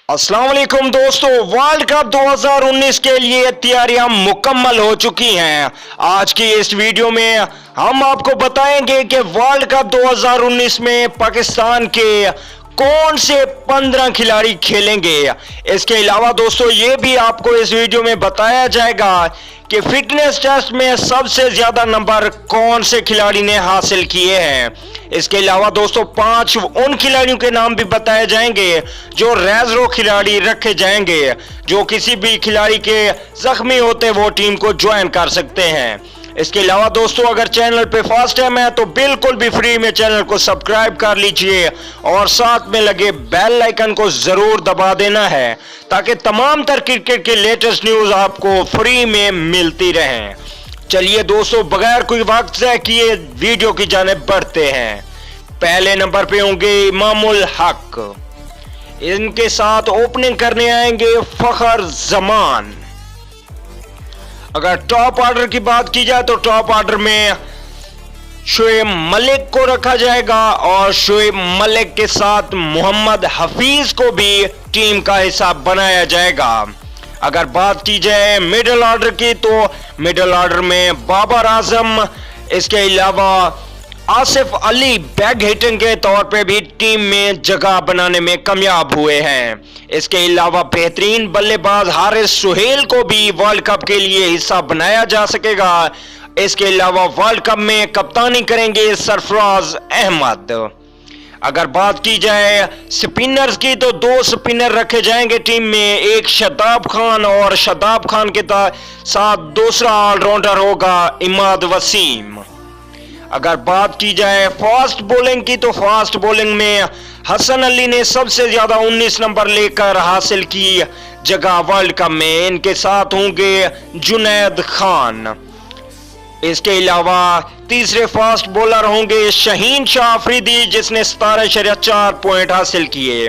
अस्सलाम वालेकुम दोस्तों, वर्ल्ड कप 2019 के लिए तैयारियां मुकम्मल हो चुकी हैं। आज की इस वीडियो में हम आपको बताएंगे कि वर्ल्ड कप 2019 में पाकिस्तान के कौन से 15 खिलाड़ी खेलेंगे। इसके अलावा दोस्तों ये भी आपको इस वीडियो में बताया जाएगा कि फिटनेस टेस्ट में सबसे ज्यादा नंबर कौन से खिलाड़ी ने हासिल किए हैं। इसके अलावा दोस्तों 5 उन खिलाड़ियों के नाम भी बताए जाएंगे जो रेजरो खिलाड़ी रखे जाएंगे, जो किसी भी खिलाड़ी के जख्मी होते वो टीम को ज्वाइन कर सकते हैं। इसके अलावा दोस्तों अगर चैनल पे फर्स्ट टाइम है तो बिल्कुल भी फ्री में चैनल को सब्सक्राइब कर लीजिए और साथ में लगे बेल आइकन को जरूर दबा देना है ताकि तमाम तर क्रिकेट के लेटेस्ट न्यूज आपको फ्री में मिलती रहें। चलिए दोस्तों बगैर कोई वक्त ज़ाया किए वीडियो की जानिब बढ़ते हैं। पहले नंबर पे होंगे इमामुल हक, इनके साथ ओपनिंग करने आएंगे फखर जमान। अगर टॉप ऑर्डर की बात की जाए तो टॉप ऑर्डर में शोएब मलिक को रखा जाएगा और शोएब मलिक के साथ मोहम्मद हफीज को भी टीम का हिस्सा बनाया जाएगा। अगर बात की जाए मिडिल ऑर्डर की तो मिडिल ऑर्डर में बाबर आजम, इसके अलावा आसिफ अली बैग हिटिंग के तौर पे भी टीम में जगह बनाने में कामयाब हुए हैं। इसके अलावा बेहतरीन बल्लेबाज हारिस सुहेल को भी वर्ल्ड कप के लिए हिस्सा बनाया जा सकेगा। इसके अलावा वर्ल्ड कप में कप्तानी करेंगे सरफराज अहमद। अगर बात की जाए स्पिनर्स की तो 2 स्पिनर रखे जाएंगे टीम में, एक शादाब खान और शादाब खान के साथ दूसरा ऑलराउंडर होगा इमाद वसीम। अगर बात की जाए फास्ट बॉलिंग की तो फास्ट बॉलिंग में हसन अली ने सबसे ज्यादा 19 नंबर लेकर हासिल की जगह वर्ल्ड कप में, इनके साथ होंगे जुनैद खान। इसके अलावा तीसरे फास्ट बॉलर होंगे शहीन शाह अफरीदी जिसने 17.4 पॉइंट हासिल किए,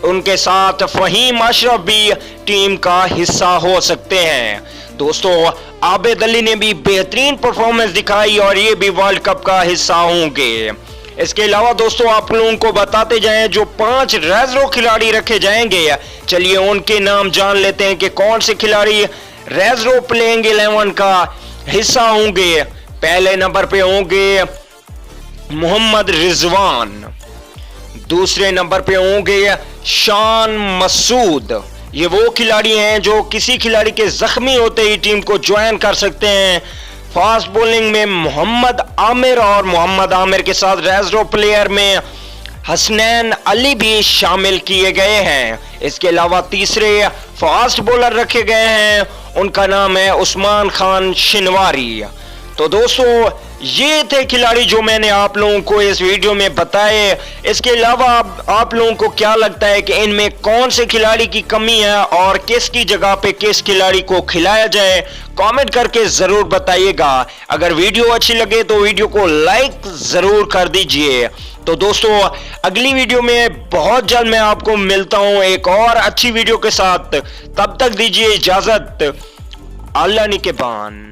उनके साथ फहीम अशरफ भी टीम का हिस्सा हो सकते हैं। दोस्तों आबिद अली ने भी बेहतरीन परफॉर्मेंस दिखाई और ये भी वर्ल्ड कप का हिस्सा होंगे। इसके अलावा दोस्तों आप लोगों को बताते जाएं जो 5 रेजरो खिलाड़ी रखे जाएंगे, चलिए उनके नाम जान लेते हैं कि कौन से खिलाड़ी रेजरो प्लेइंग 11 का हिस्सा होंगे। पहले नंबर पे होंगे मोहम्मद रिजवान, दूसरे नंबर पे होंगे शान मसूद। ये वो खिलाड़ी हैं जो किसी खिलाड़ी के जख्मी होते ही टीम को ज्वाइन कर सकते हैं। फास्ट बॉलिंग में मोहम्मद आमिर और मोहम्मद आमिर के साथ रेजरो प्लेयर में हसनैन अली भी शामिल किए गए हैं। इसके अलावा तीसरे फास्ट बॉलर रखे गए हैं, उनका नाम है उस्मान खान शिनवारी। तो दोस्तों ये थे खिलाड़ी जो मैंने आप लोगों को इस वीडियो में बताए। इसके अलावा आप लोगों को क्या लगता है कि इनमें कौन से खिलाड़ी की कमी है और किसकी जगह पे किस खिलाड़ी को खिलाया जाए, कमेंट करके जरूर बताइएगा। अगर वीडियो अच्छी लगे तो वीडियो को लाइक जरूर कर दीजिए। तो दोस्तों अगली वीडियो में बहुत जल्द मैं आपको मिलता हूं एक और अच्छी वीडियो के साथ, तब तक दीजिए इजाजत। अल्लाह निगहबान।